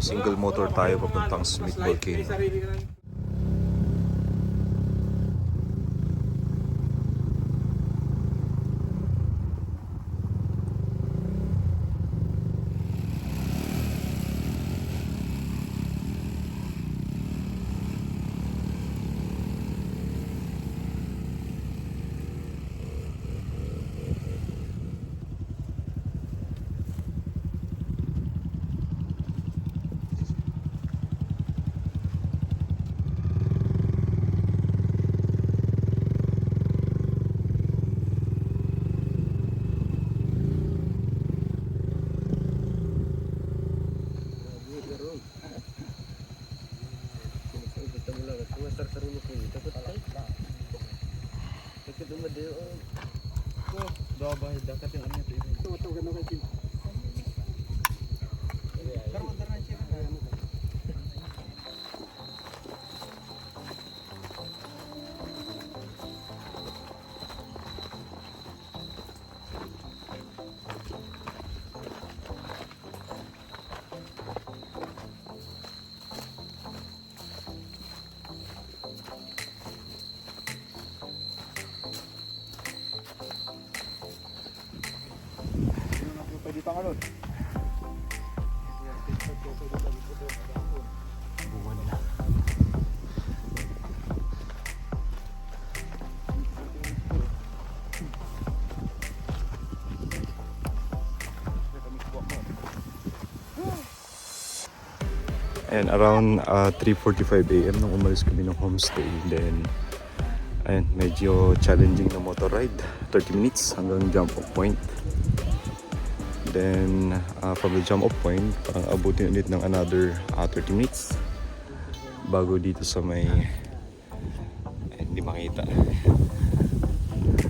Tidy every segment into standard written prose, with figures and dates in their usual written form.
Single motor tayo papuntang Smith Volcano. Pangalod. Buwan na. And around 3:45 AM nung umalis kami ng homestay. Then ayun, medyo challenging na motor ride. 30 minutes hanggang jump off point. Then from the jump off point, parang abutin ulit ng another 30 minutes bago dito sa may hindi makita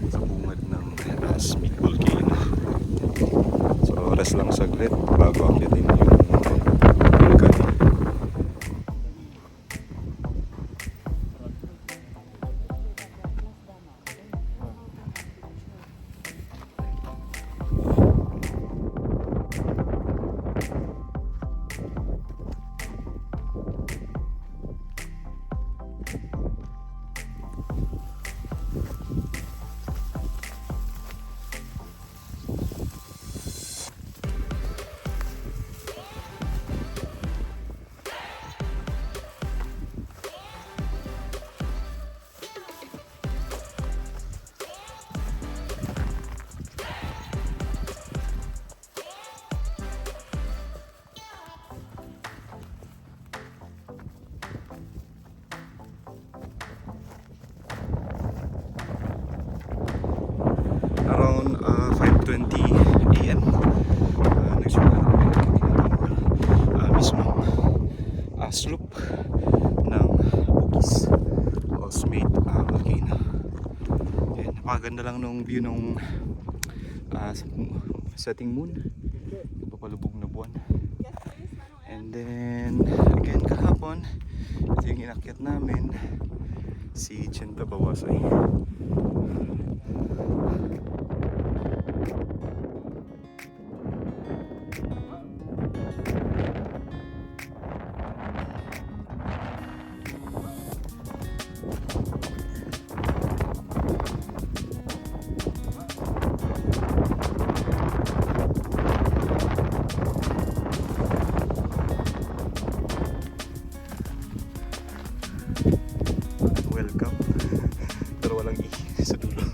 sa bungad ng Smith Volcano. So rest lang saglit bago akitin yung vulkan. Around 5:20 AM nagsimula na kami mismong slope ng Bugis o Smith Volcano. And napakaganda lang nung view nung setting moon, papalubog na buwan. And then again kahapon, ito yung inakyat namin, si Chenta Bawasay. Welcome. Pero walang sa dulo.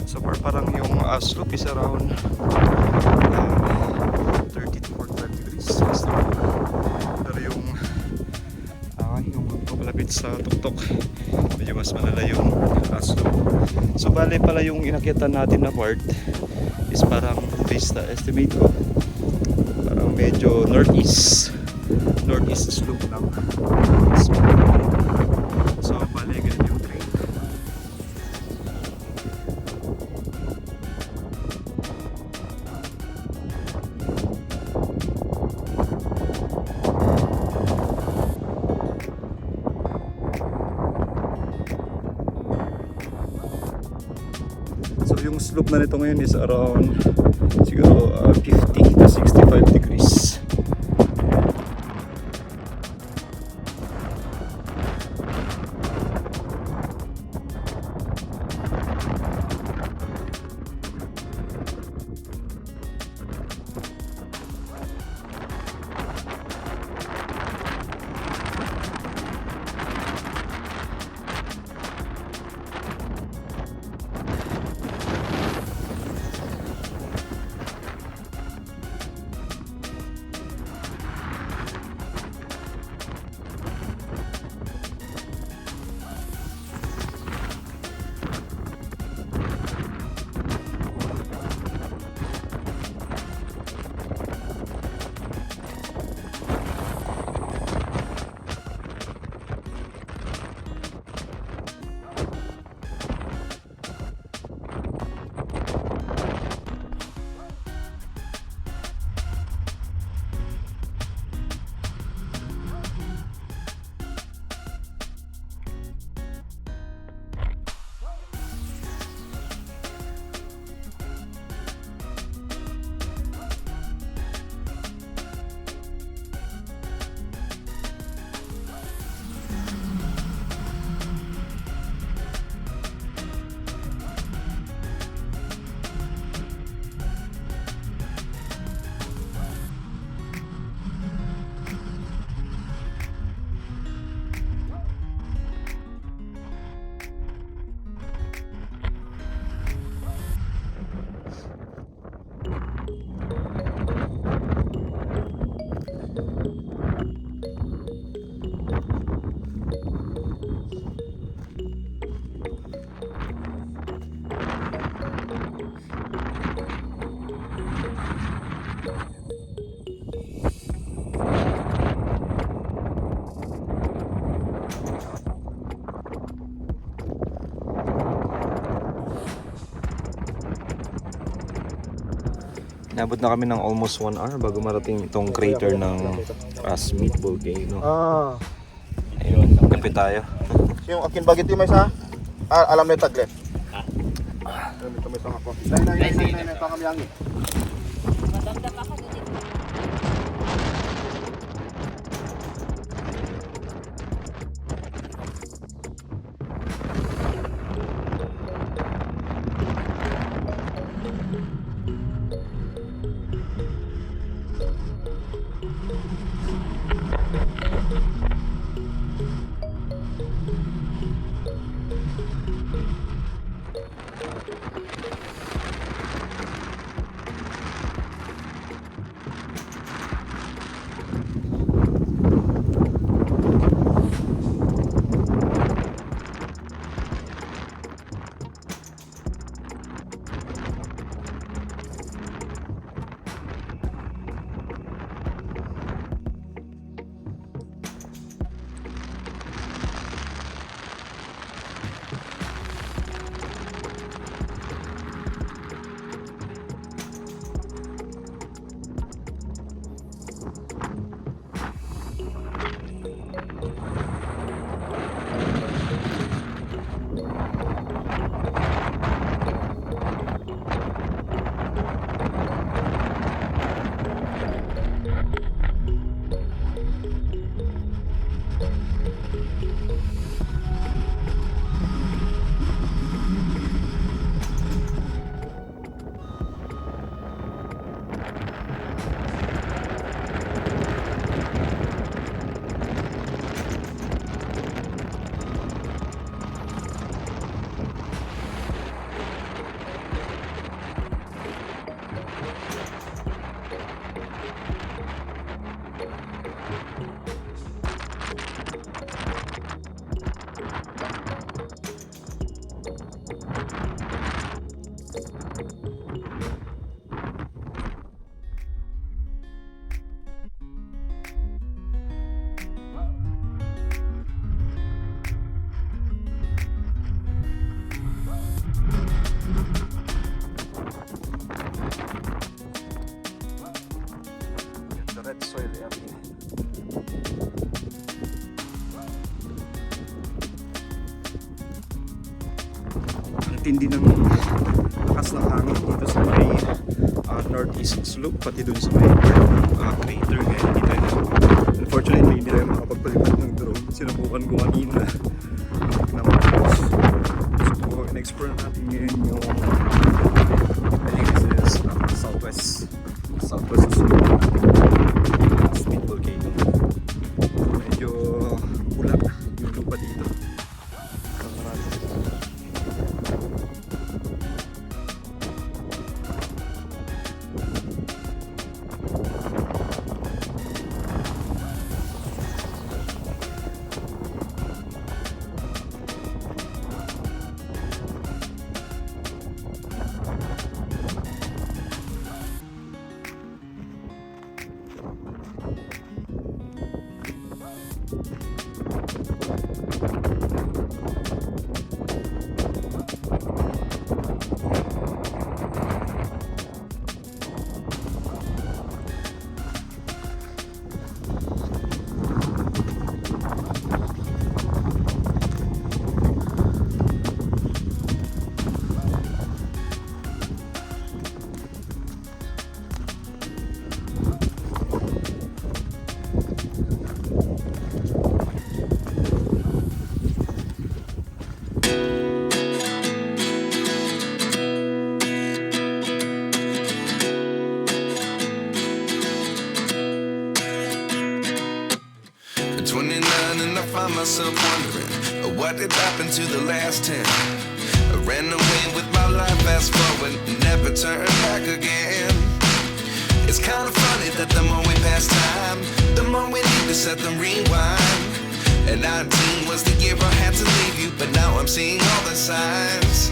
So far parang yung slope is around 30 to 45 degrees. Pero yung papalapit sa tuktok, medyo mas malala yung slope. So bale pala yung inakyatan natin na part is parang based na estimate ko, parang medyo northeast slope lang. So bale ganun yung train. So yung slope na nito ngayon is around siguro 50 to 65 degrees. Inabot na kami ng almost 1 hour bago marating itong crater ng Asmit Volcano. Ayun, kape tayo. Yung akin bagit yung may sa alam mo taglet. Alam mo may sa ako. Nay pangamyangi. red soil area. Ang tindi ng napakalakas ng hangin dito sa may northeast slope, pati dun sa may crater, kaya hindi tayo unfortunately hindi tayo makapagpalipad ng drone. Sinubukan ko kanina naman. So in-explore natin ngayon yung I think this is southwest slope Smith Volcano. Medyo pula yung lupa dito. At 29 and I find myself wondering what did happen to the last 10. I ran away with my life, fast forward, never turn back again. It's kind of funny that the more we pass time, the more we need to set the rewind. And 19 was the year I had to leave you, but now I'm seeing all the signs.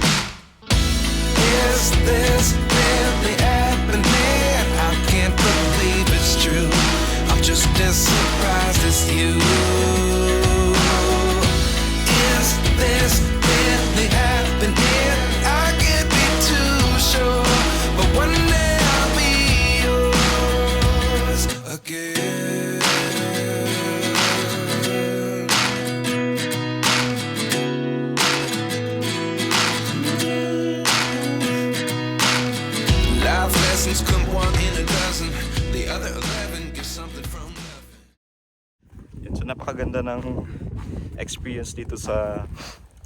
Is this really happening? I can't believe it's true. I'm just as surprised as you. Is this really happening? I can't be too sure, but one day I'll be yours again. Life lessons come one in a dozen. The other 11 give something from nothing. Yan, so napakaganda ng experience dito sa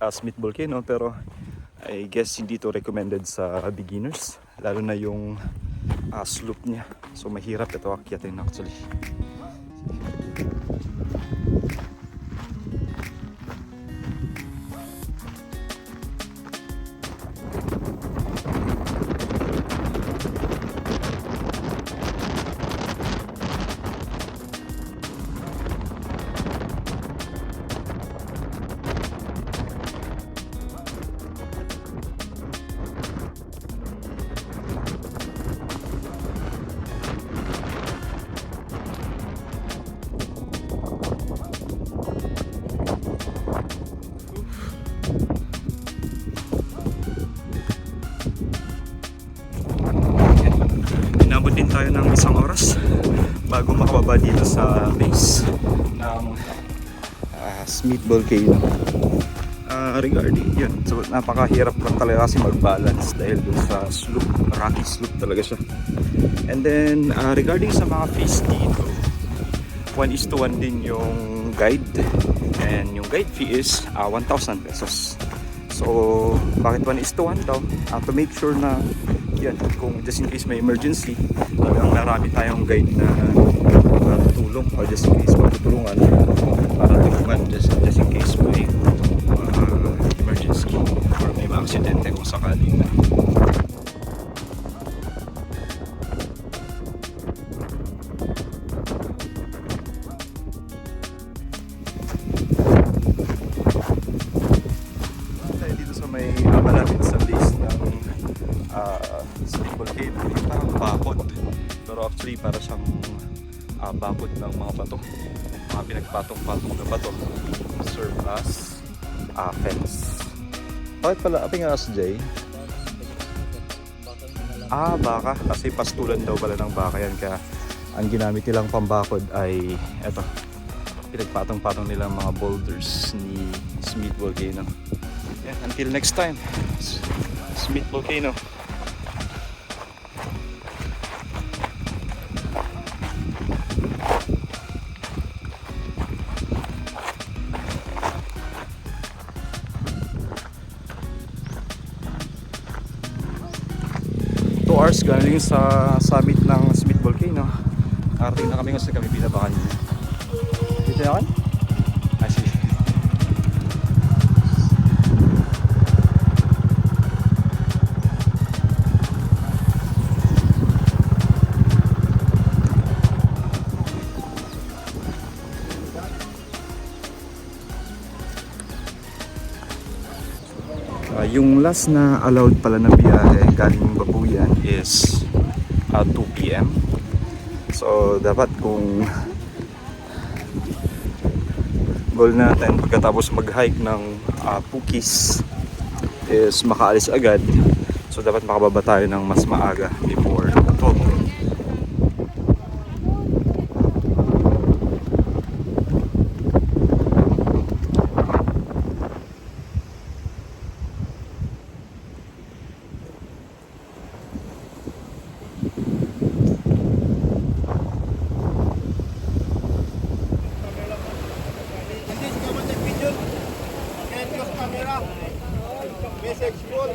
Smith Volcano, pero I guess hindi to recommended sa beginners, lalo na yung slope niya. So mahirap ito akyatin actually. Inabot din tayo ng isang oras bago makababa dito sa base ng Smith Volcano. Regarding yun, so napakahirap lang talaga kasi mag-balance dahil dun sa slope, rocky slope talaga siya. And then regarding sa mga fees dito, 1:1 din yung guide, and yung guide fee is 1,000 pesos. So bakit 1:1 daw? To make sure na yan, kung just in case may emergency, talagang marami tayong guide na tutulong, or just in case matutulungan para tulungan just in case may emergency or may aksidente kung sakaling na. Dito sa may malapit sa base ng Smith Volcano, parang bakod, pero actually para siyang bakod ng mga bato, mga pinagpatong-patong na bato, serve as fence. Bakit pala aping as Jay? Baka kasi pastulan daw pala ng baka yan, kaya ang ginamit nilang pambakod ay eto, pinagpatong-patong nilang mga boulders ni Smith Volcano. Until next time, Smith Volcano. galing sa summit ng Smith Volcano. Nakarating na kami kasi kami binabakan niya. Dito na kan? Ah, sige. Yung last na allowed pala na biyahe galing Babuyan is 2 PM. So dapat kung goal natin pagkatapos mag-hike ng Pukis is makaalis agad. So dapat makababa tayo ng mas maaga before 12. Message full.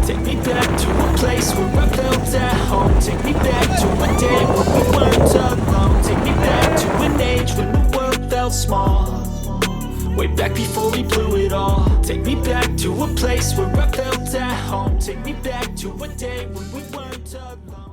Take me back to a place where I felt at home. Take me back to a day when we weren't alone. Take me back to an age when the world felt small. Way back before we blew it all. Take me back to a place where I felt at home. Take me back to a day when we weren't alone.